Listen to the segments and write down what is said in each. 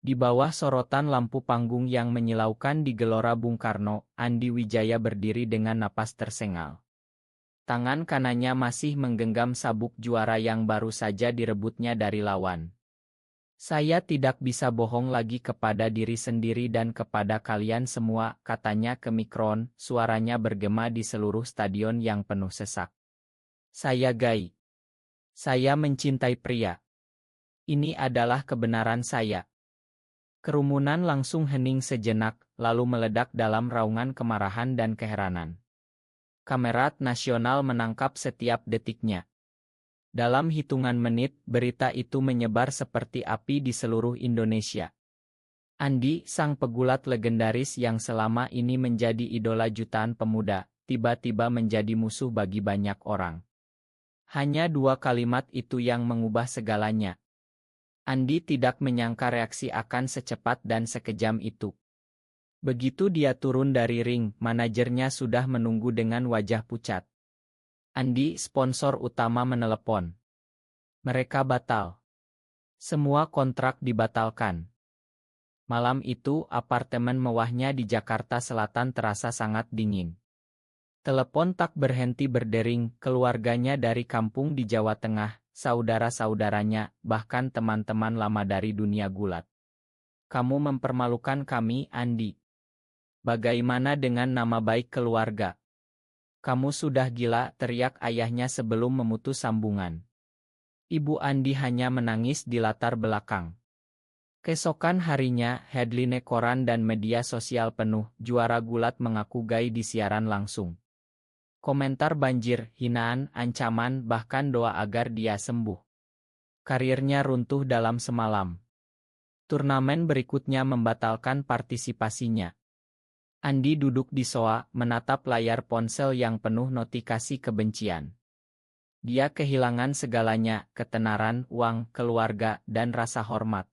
Di bawah sorotan lampu panggung yang menyilaukan di Gelora Bung Karno, Andi Wijaya berdiri dengan napas tersengal. Tangan kanannya masih menggenggam sabuk juara yang baru saja direbutnya dari lawan. Saya tidak bisa bohong lagi kepada diri sendiri dan kepada kalian semua, katanya ke mikron, suaranya bergema di seluruh stadion yang penuh sesak. Saya Gai. Saya mencintai pria. Ini adalah kebenaran saya. Kerumunan langsung hening sejenak, lalu meledak dalam raungan kemarahan dan keheranan. Kamera nasional menangkap setiap detiknya. Dalam hitungan menit, berita itu menyebar seperti api di seluruh Indonesia. Andi, sang pegulat legendaris yang selama ini menjadi idola jutaan pemuda, tiba-tiba menjadi musuh bagi banyak orang. Hanya dua kalimat itu yang mengubah segalanya. Andi tidak menyangka reaksi akan secepat dan sekejam itu. Begitu dia turun dari ring, manajernya sudah menunggu dengan wajah pucat. Andi, sponsor utama, menelepon. Mereka batal. Semua kontrak dibatalkan. Malam itu, apartemen mewahnya di Jakarta Selatan terasa sangat dingin. Telepon tak berhenti berdering, keluarganya dari kampung di Jawa Tengah, saudara-saudaranya, bahkan teman-teman lama dari dunia gulat. Kamu mempermalukan kami, Andi. Bagaimana dengan nama baik keluarga? Kamu sudah gila, teriak ayahnya sebelum memutus sambungan. Ibu Andi hanya menangis di latar belakang. Keesokan harinya, headline koran dan media sosial penuh, juara gulat mengaku Gai di siaran langsung. Komentar banjir, hinaan, ancaman, bahkan doa agar dia sembuh. Karirnya runtuh dalam semalam. Turnamen berikutnya membatalkan partisipasinya. Andi duduk di soa, menatap layar ponsel yang penuh notifikasi kebencian. Dia kehilangan segalanya, ketenaran, uang, keluarga, dan rasa hormat.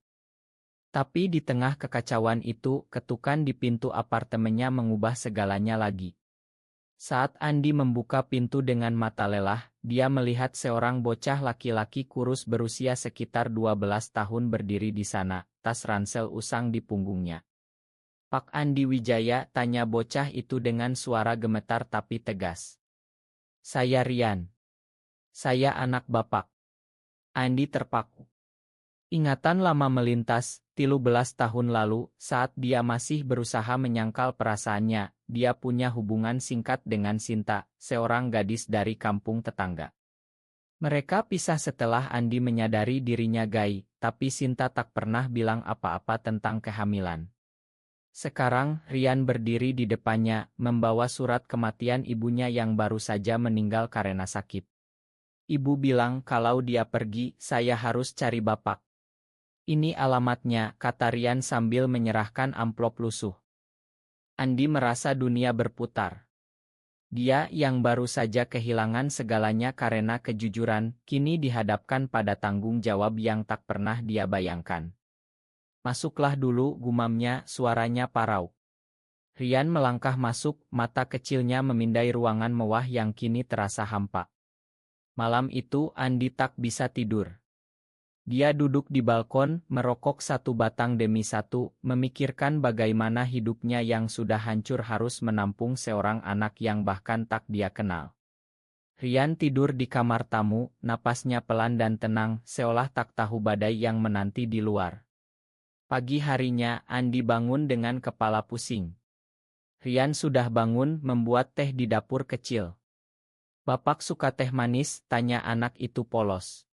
Tapi di tengah kekacauan itu, ketukan di pintu apartemennya mengubah segalanya lagi. Saat Andi membuka pintu dengan mata lelah, dia melihat seorang bocah laki-laki kurus berusia sekitar 12 tahun berdiri di sana, tas ransel usang di punggungnya. Pak Andi Wijaya, tanya bocah itu dengan suara gemetar tapi tegas. Saya Rian. Saya anak Bapak. Andi terpaku. Ingatan lama melintas, 13 tahun lalu, saat dia masih berusaha menyangkal perasaannya, dia punya hubungan singkat dengan Sinta, seorang gadis dari kampung tetangga. Mereka pisah setelah Andi menyadari dirinya Gai, tapi Sinta tak pernah bilang apa-apa tentang kehamilan. Sekarang, Rian berdiri di depannya, membawa surat kematian ibunya yang baru saja meninggal karena sakit. Ibu bilang kalau dia pergi, saya harus cari Bapak. Ini alamatnya, kata Rian sambil menyerahkan amplop lusuh. Andi merasa dunia berputar. Dia yang baru saja kehilangan segalanya karena kejujuran, kini dihadapkan pada tanggung jawab yang tak pernah dia bayangkan. Masuklah dulu, gumamnya, suaranya parau. Rian melangkah masuk, mata kecilnya memindai ruangan mewah yang kini terasa hampa. Malam itu Andi tak bisa tidur. Dia duduk di balkon, merokok satu batang demi satu, memikirkan bagaimana hidupnya yang sudah hancur harus menampung seorang anak yang bahkan tak dia kenal. Rian tidur di kamar tamu, napasnya pelan dan tenang, seolah tak tahu badai yang menanti di luar. Pagi harinya, Andi bangun dengan kepala pusing. Rian sudah bangun, membuat teh di dapur kecil. Bapak suka teh manis, tanya anak itu polos.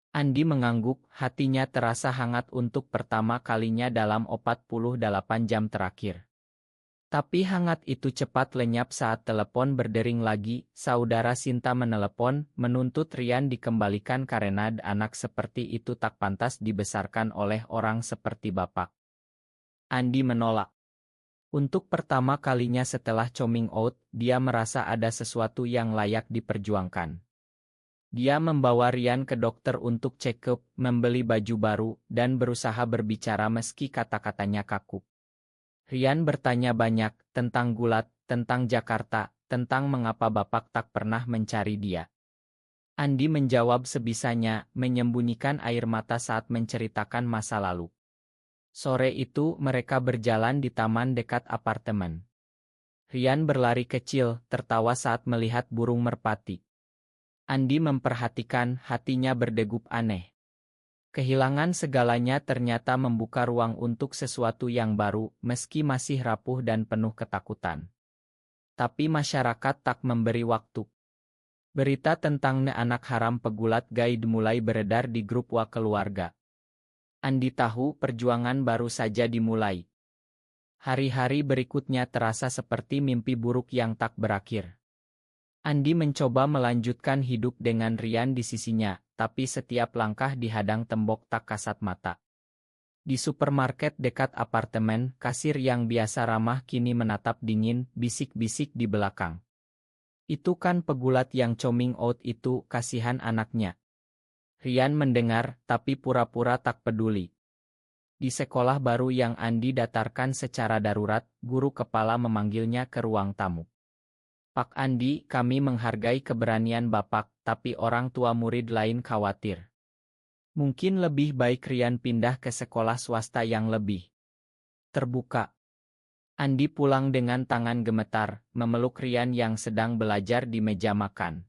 Andi mengangguk, hatinya terasa hangat untuk pertama kalinya dalam 48 jam terakhir. Tapi hangat itu cepat lenyap saat telepon berdering lagi, saudara Sinta menelepon, menuntut Rian dikembalikan karena anak seperti itu tak pantas dibesarkan oleh orang seperti Bapak. Andi menolak. Untuk pertama kalinya setelah coming out, dia merasa ada sesuatu yang layak diperjuangkan. Dia membawa Rian ke dokter untuk check-up, membeli baju baru, dan berusaha berbicara meski kata-katanya kaku. Rian bertanya banyak, tentang gulat, tentang Jakarta, tentang mengapa Bapak tak pernah mencari dia. Andi menjawab sebisanya, menyembunyikan air mata saat menceritakan masa lalu. Sore itu mereka berjalan di taman dekat apartemen. Rian berlari kecil, tertawa saat melihat burung merpati. Andi memperhatikan, hatinya berdegup aneh. Kehilangan segalanya ternyata membuka ruang untuk sesuatu yang baru, meski masih rapuh dan penuh ketakutan. Tapi masyarakat tak memberi waktu. Berita tentang anak haram pegulat guide mulai beredar di grup wa keluarga. Andi tahu perjuangan baru saja dimulai. Hari-hari berikutnya terasa seperti mimpi buruk yang tak berakhir. Andi mencoba melanjutkan hidup dengan Rian di sisinya, tapi setiap langkah dihadang tembok tak kasat mata. Di supermarket dekat apartemen, kasir yang biasa ramah kini menatap dingin, bisik-bisik di belakang. Itu kan pegulat yang coming out itu, kasihan anaknya. Rian mendengar, tapi pura-pura tak peduli. Di sekolah baru yang Andi datarkan secara darurat, guru kepala memanggilnya ke ruang tamu. Pak Andi, kami menghargai keberanian Bapak, tapi orang tua murid lain khawatir. Mungkin lebih baik Rian pindah ke sekolah swasta yang lebih terbuka. Andi pulang dengan tangan gemetar, memeluk Rian yang sedang belajar di meja makan.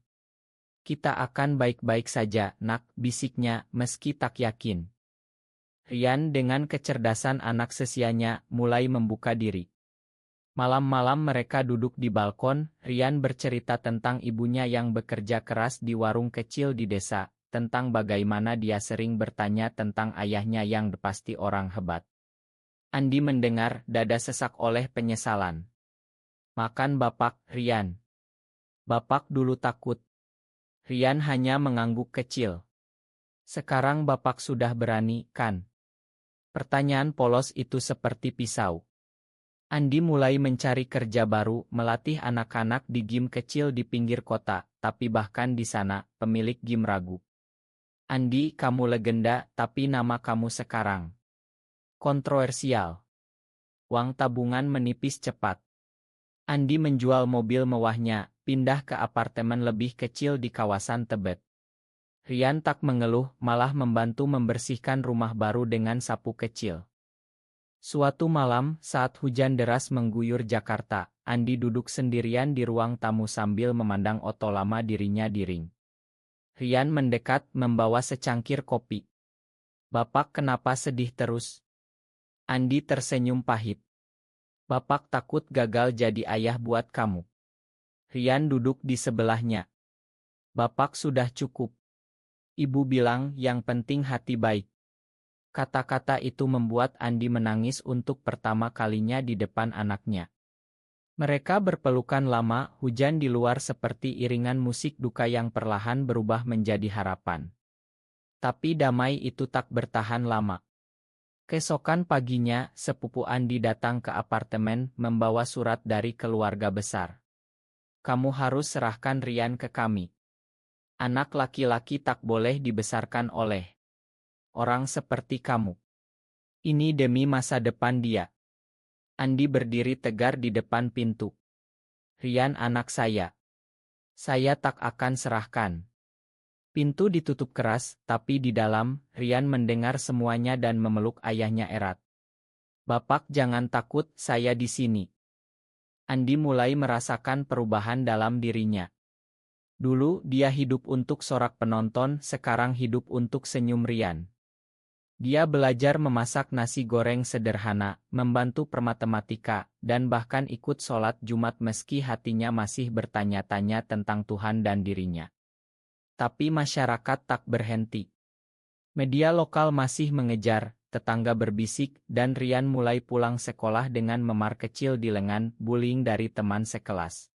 Kita akan baik-baik saja, nak, bisiknya, meski tak yakin. Rian dengan kecerdasan anak sesianya, mulai membuka diri. Malam-malam mereka duduk di balkon, Rian bercerita tentang ibunya yang bekerja keras di warung kecil di desa, tentang bagaimana dia sering bertanya tentang ayahnya yang pasti orang hebat. Andi mendengar, dada sesak oleh penyesalan. Makan Bapak, Rian. Bapak dulu takut. Rian hanya mengangguk kecil. Sekarang Bapak sudah berani, kan? Pertanyaan polos itu seperti pisau. Andi mulai mencari kerja baru, melatih anak-anak di gym kecil di pinggir kota, tapi bahkan di sana, pemilik gym ragu. Andi, kamu legenda, tapi nama kamu sekarang kontroversial. Uang tabungan menipis cepat. Andi menjual mobil mewahnya, pindah ke apartemen lebih kecil di kawasan Tebet. Rian tak mengeluh, malah membantu membersihkan rumah baru dengan sapu kecil. Suatu malam, saat hujan deras mengguyur Jakarta, Andi duduk sendirian di ruang tamu sambil memandang oto lama dirinya di ring. Rian mendekat, membawa secangkir kopi. Bapak kenapa sedih terus? Andi tersenyum pahit. Bapak takut gagal jadi ayah buat kamu. Rian duduk di sebelahnya. Bapak sudah cukup. Ibu bilang yang penting hati baik. Kata-kata itu membuat Andi menangis untuk pertama kalinya di depan anaknya. Mereka berpelukan lama, hujan di luar seperti iringan musik duka yang perlahan berubah menjadi harapan. Tapi damai itu tak bertahan lama. Keesokan paginya, sepupu Andi datang ke apartemen membawa surat dari keluarga besar. Kamu harus serahkan Rian ke kami. Anak laki-laki tak boleh dibesarkan oleh orang seperti kamu. Ini demi masa depan dia. Andi berdiri tegar di depan pintu. Rian anak saya. Saya tak akan serahkan. Pintu ditutup keras, tapi di dalam, Rian mendengar semuanya dan memeluk ayahnya erat. Bapak jangan takut, saya di sini. Andi mulai merasakan perubahan dalam dirinya. Dulu dia hidup untuk sorak penonton, sekarang hidup untuk senyum Rian. Dia belajar memasak nasi goreng sederhana, membantu permatematika, dan bahkan ikut sholat Jumat meski hatinya masih bertanya-tanya tentang Tuhan dan dirinya. Tapi masyarakat tak berhenti. Media lokal masih mengejar, tetangga berbisik, dan Rian mulai pulang sekolah dengan memar kecil di lengan, bullying dari teman sekelas.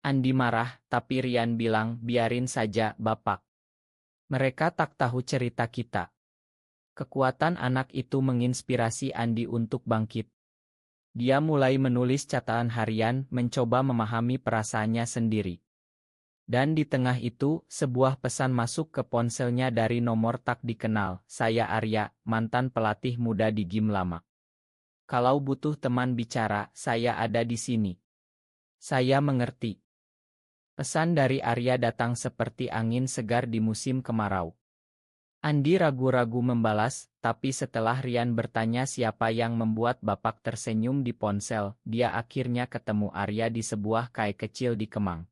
Andi marah, tapi Rian bilang, biarin saja, Bapak. Mereka tak tahu cerita kita. Kekuatan anak itu menginspirasi Andi untuk bangkit. Dia mulai menulis catatan harian, mencoba memahami perasaannya sendiri. Dan di tengah itu, sebuah pesan masuk ke ponselnya dari nomor tak dikenal. Saya Arya, mantan pelatih muda di gym lama. Kalau butuh teman bicara, saya ada di sini. Saya mengerti. Pesan dari Arya datang seperti angin segar di musim kemarau. Andi ragu-ragu membalas, tapi setelah Rian bertanya siapa yang membuat Bapak tersenyum di ponsel, dia akhirnya ketemu Arya di sebuah kai kecil di Kemang.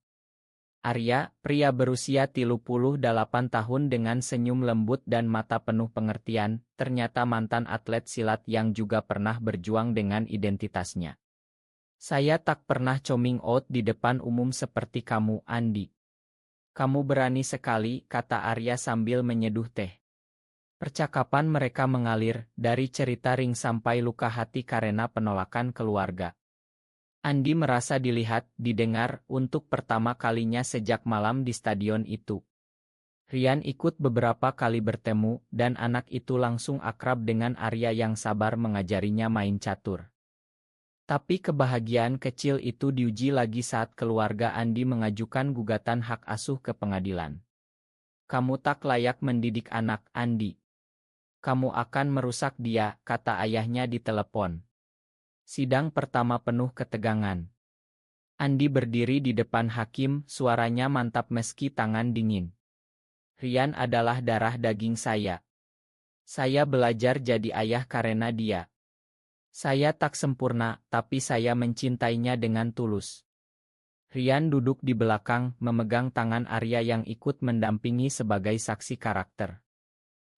Arya, pria berusia 38 tahun dengan senyum lembut dan mata penuh pengertian, ternyata mantan atlet silat yang juga pernah berjuang dengan identitasnya. Saya tak pernah coming out di depan umum seperti kamu, Andi. Kamu berani sekali, kata Arya sambil menyeduh teh. Percakapan mereka mengalir, dari cerita ring sampai luka hati karena penolakan keluarga. Andi merasa dilihat, didengar, untuk pertama kalinya sejak malam di stadion itu. Rian ikut beberapa kali bertemu, dan anak itu langsung akrab dengan Arya yang sabar mengajarinya main catur. Tapi kebahagiaan kecil itu diuji lagi saat keluarga Andi mengajukan gugatan hak asuh ke pengadilan. Kamu tak layak mendidik anak, Andi. Kamu akan merusak dia, kata ayahnya di telepon. Sidang pertama penuh ketegangan. Andi berdiri di depan hakim, suaranya mantap meski tangan dingin. Rian adalah darah daging saya. Saya belajar jadi ayah karena dia. Saya tak sempurna, tapi saya mencintainya dengan tulus. Rian duduk di belakang, memegang tangan Arya yang ikut mendampingi sebagai saksi karakter.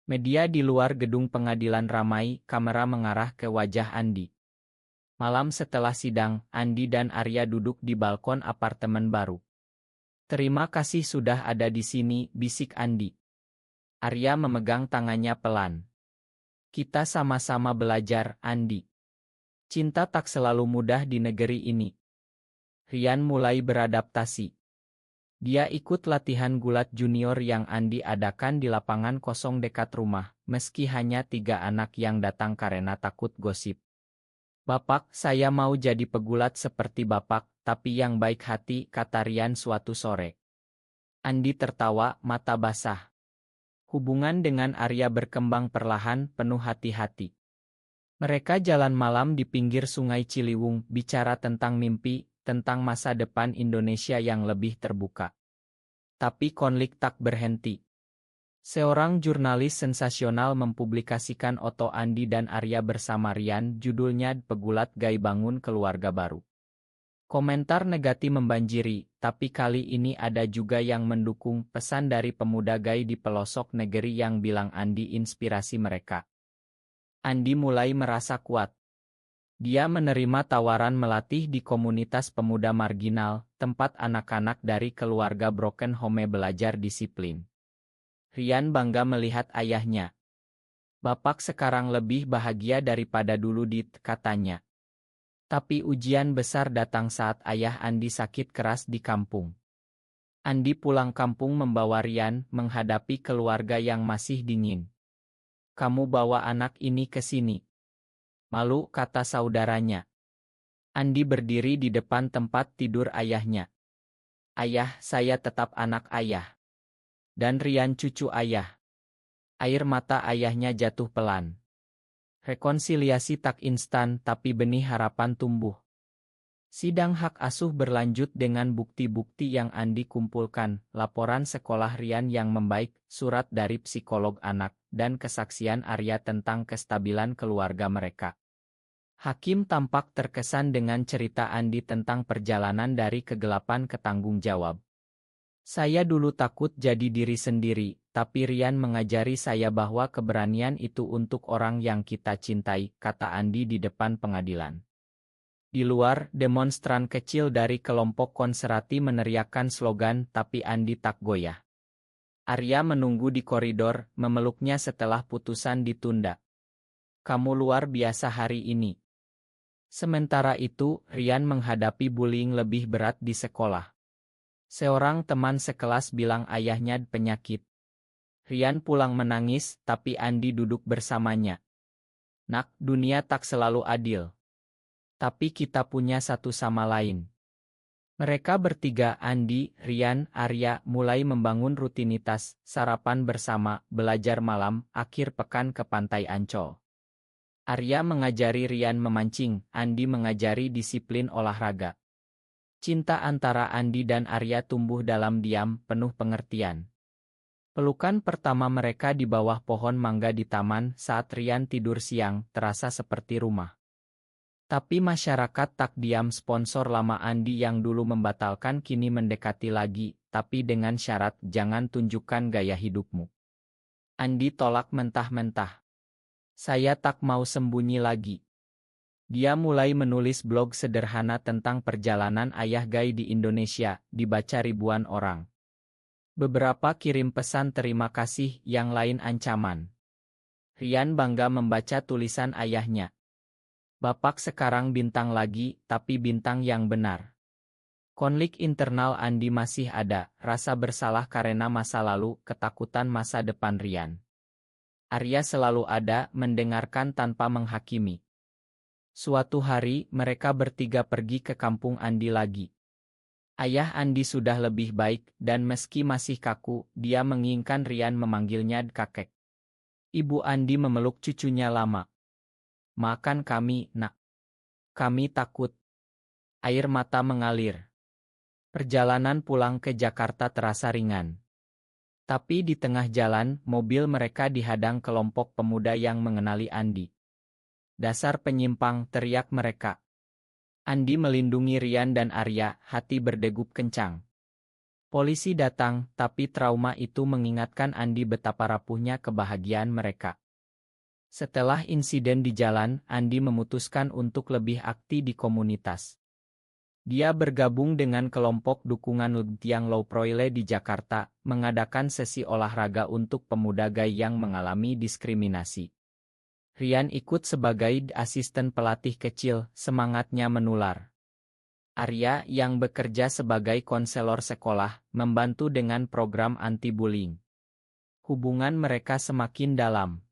Media di luar gedung pengadilan ramai, kamera mengarah ke wajah Andi. Malam setelah sidang, Andi dan Arya duduk di balkon apartemen baru. Terima kasih sudah ada di sini, bisik Andi. Arya memegang tangannya pelan. Kita sama-sama belajar, Andi. Cinta tak selalu mudah di negeri ini. Rian mulai beradaptasi. Dia ikut latihan gulat junior yang Andi adakan di lapangan kosong dekat rumah, meski hanya 3 anak yang datang karena takut gosip. Bapak, saya mau jadi pegulat seperti Bapak, tapi yang baik hati, kata Rian suatu sore. Andi tertawa, mata basah. Hubungan dengan Arya berkembang perlahan, penuh hati-hati. Mereka jalan malam di pinggir sungai Ciliwung, bicara tentang mimpi, tentang masa depan Indonesia yang lebih terbuka. Tapi konflik tak berhenti. Seorang jurnalis sensasional mempublikasikan foto Andi dan Arya bersama Rian, judulnya Pegulat Gai Bangun Keluarga Baru. Komentar negatif membanjiri, tapi kali ini ada juga yang mendukung, pesan dari pemuda Gai di pelosok negeri yang bilang Andi inspirasi mereka. Andi mulai merasa kuat. Dia menerima tawaran melatih di komunitas pemuda marginal, tempat anak-anak dari keluarga broken home belajar disiplin. Rian bangga melihat ayahnya. Bapak sekarang lebih bahagia daripada dulu, katanya. Tapi ujian besar datang saat ayah Andi sakit keras di kampung. Andi pulang kampung membawa Rian menghadapi keluarga yang masih dingin. Kamu bawa anak ini ke sini. Malu, kata saudaranya. Andi berdiri di depan tempat tidur ayahnya. Ayah, saya tetap anak ayah. Dan Rian cucu ayah. Air mata ayahnya jatuh pelan. Rekonsiliasi tak instan, tapi benih harapan tumbuh. Sidang hak asuh berlanjut dengan bukti-bukti yang Andi kumpulkan, laporan sekolah Rian yang membaik, surat dari psikolog anak, dan kesaksian Arya tentang kestabilan keluarga mereka. Hakim tampak terkesan dengan cerita Andi tentang perjalanan dari kegelapan ke tanggung jawab. Saya dulu takut jadi diri sendiri, tapi Rian mengajari saya bahwa keberanian itu untuk orang yang kita cintai, kata Andi di depan pengadilan. Di luar, demonstran kecil dari kelompok konservatif meneriakkan slogan, tapi Andi tak goyah. Arya menunggu di koridor, memeluknya setelah putusan ditunda. Kamu luar biasa hari ini. Sementara itu, Rian menghadapi bullying lebih berat di sekolah. Seorang teman sekelas bilang ayahnya penyakit. Rian pulang menangis, tapi Andi duduk bersamanya. Nak, dunia tak selalu adil. Tapi kita punya satu sama lain. Mereka bertiga, Andi, Rian, Arya, mulai membangun rutinitas, sarapan bersama, belajar malam, akhir pekan ke Pantai Ancol. Arya mengajari Rian memancing, Andi mengajari disiplin olahraga. Cinta antara Andi dan Arya tumbuh dalam diam, penuh pengertian. Pelukan pertama mereka di bawah pohon mangga di taman saat Rian tidur siang terasa seperti rumah. Tapi masyarakat tak diam, sponsor lama Andi yang dulu membatalkan kini mendekati lagi, tapi dengan syarat jangan tunjukkan gaya hidupmu. Andi tolak mentah-mentah. Saya tak mau sembunyi lagi. Dia mulai menulis blog sederhana tentang perjalanan ayah Gai di Indonesia, dibaca ribuan orang. Beberapa kirim pesan terima kasih, yang lain ancaman. Rian bangga membaca tulisan ayahnya. Bapak sekarang bintang lagi, tapi bintang yang benar. Konflik internal Andi masih ada, rasa bersalah karena masa lalu, ketakutan masa depan Rian. Arya selalu ada, mendengarkan tanpa menghakimi. Suatu hari, mereka bertiga pergi ke kampung Andi lagi. Ayah Andi sudah lebih baik, dan meski masih kaku, dia menginginkan Rian memanggilnya kakek. Ibu Andi memeluk cucunya lama. Makan kami, nak. Kami takut. Air mata mengalir. Perjalanan pulang ke Jakarta terasa ringan. Tapi di tengah jalan, mobil mereka dihadang kelompok pemuda yang mengenali Andi. Dasar penyimpang, teriak mereka. Andi melindungi Rian dan Arya, hati berdegup kencang. Polisi datang, tapi trauma itu mengingatkan Andi betapa rapuhnya kebahagiaan mereka. Setelah insiden di jalan, Andi memutuskan untuk lebih aktif di komunitas. Dia bergabung dengan kelompok dukungan Tiang Low Proile di Jakarta, mengadakan sesi olahraga untuk pemuda Gai yang mengalami diskriminasi. Rian ikut sebagai asisten pelatih kecil, semangatnya menular. Arya yang bekerja sebagai konselor sekolah, membantu dengan program anti-bullying. Hubungan mereka semakin dalam.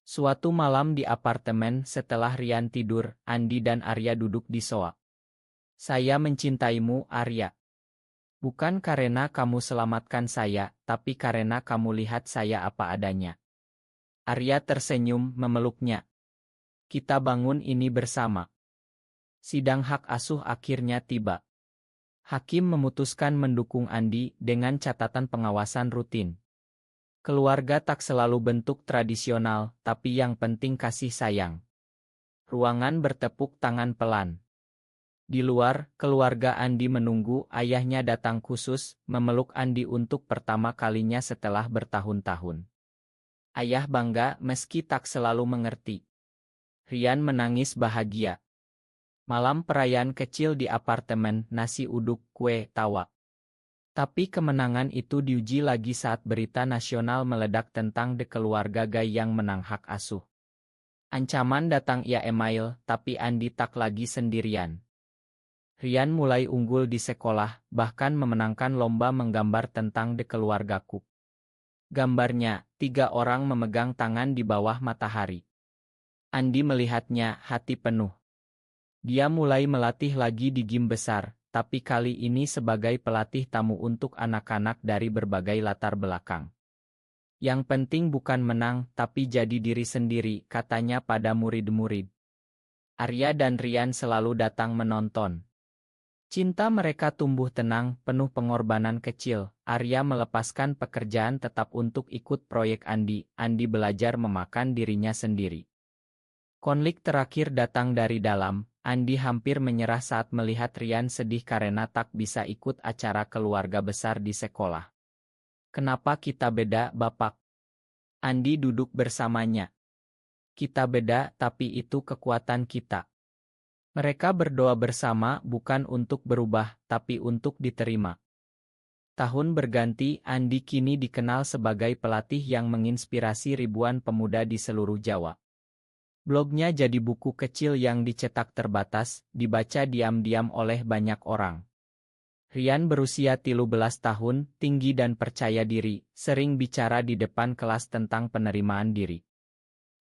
Suatu malam di apartemen setelah Rian tidur, Andi dan Arya duduk di sofa. Saya mencintaimu, Arya. Bukan karena kamu selamatkan saya, tapi karena kamu lihat saya apa adanya. Arya tersenyum, memeluknya. Kita bangun ini bersama. Sidang hak asuh akhirnya tiba. Hakim memutuskan mendukung Andi dengan catatan pengawasan rutin. Keluarga tak selalu bentuk tradisional, tapi yang penting kasih sayang. Ruangan bertepuk tangan pelan. Di luar, keluarga Andi menunggu ayahnya datang khusus, memeluk Andi untuk pertama kalinya setelah bertahun-tahun. Ayah bangga meski tak selalu mengerti. Rian menangis bahagia. Malam perayaan kecil di apartemen, nasi uduk, kue, tawa. Tapi kemenangan itu diuji lagi saat berita nasional meledak tentang keluarga Gai yang menang hak asuh. Ancaman datang ya email, tapi Andi tak lagi sendirian. Rian mulai unggul di sekolah, bahkan memenangkan lomba menggambar tentang keluargaku. Gambarnya, 3 orang memegang tangan di bawah matahari. Andi melihatnya, hati penuh. Dia mulai melatih lagi di gym besar, tapi kali ini sebagai pelatih tamu untuk anak-anak dari berbagai latar belakang. Yang penting bukan menang, tapi jadi diri sendiri, katanya pada murid-murid. Arya dan Rian selalu datang menonton. Cinta mereka tumbuh tenang, penuh pengorbanan kecil. Arya melepaskan pekerjaan tetap untuk ikut proyek Andi. Andi belajar memakan dirinya sendiri. Konflik terakhir datang dari dalam. Andi hampir menyerah saat melihat Rian sedih karena tak bisa ikut acara keluarga besar di sekolah. Kenapa kita beda, Bapak? Andi duduk bersamanya. Kita beda, tapi itu kekuatan kita. Mereka berdoa bersama bukan untuk berubah, tapi untuk diterima. Tahun berganti, Andi kini dikenal sebagai pelatih yang menginspirasi ribuan pemuda di seluruh Jawa. Blognya jadi buku kecil yang dicetak terbatas, dibaca diam-diam oleh banyak orang. Rian berusia 13 tahun, tinggi dan percaya diri, sering bicara di depan kelas tentang penerimaan diri.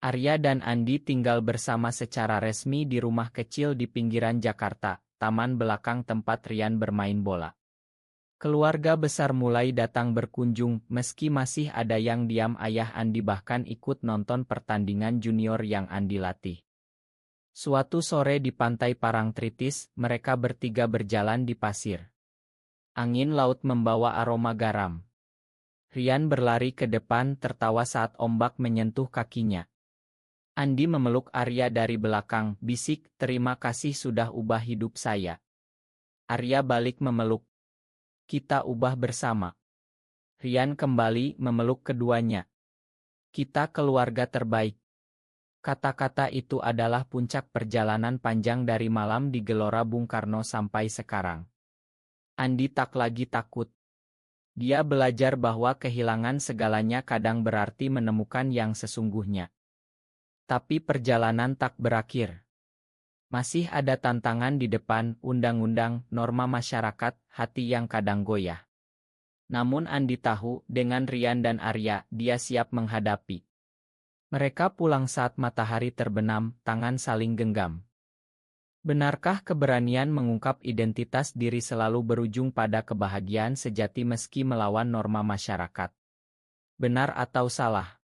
Arya dan Andi tinggal bersama secara resmi di rumah kecil di pinggiran Jakarta, taman belakang tempat Rian bermain bola. Keluarga besar mulai datang berkunjung, meski masih ada yang diam. Ayah Andi bahkan ikut nonton pertandingan junior yang Andi latih. Suatu sore di pantai Parangtritis, mereka bertiga berjalan di pasir. Angin laut membawa aroma garam. Rian berlari ke depan tertawa saat ombak menyentuh kakinya. Andi memeluk Arya dari belakang, bisik, "Terima kasih sudah ubah hidup saya." Arya balik memeluk. "Kita ubah bersama." Rian kembali memeluk keduanya. "Kita keluarga terbaik." Kata-kata itu adalah puncak perjalanan panjang dari malam di Gelora Bung Karno sampai sekarang. Andi tak lagi takut. Dia belajar bahwa kehilangan segalanya kadang berarti menemukan yang sesungguhnya. Tapi perjalanan tak berakhir. Masih ada tantangan di depan, undang-undang, norma masyarakat, hati yang kadang goyah. Namun Andi tahu, dengan Rian dan Arya, dia siap menghadapi. Mereka pulang saat matahari terbenam, tangan saling genggam. Benarkah keberanian mengungkap identitas diri selalu berujung pada kebahagiaan sejati meski melawan norma masyarakat? Benar atau salah?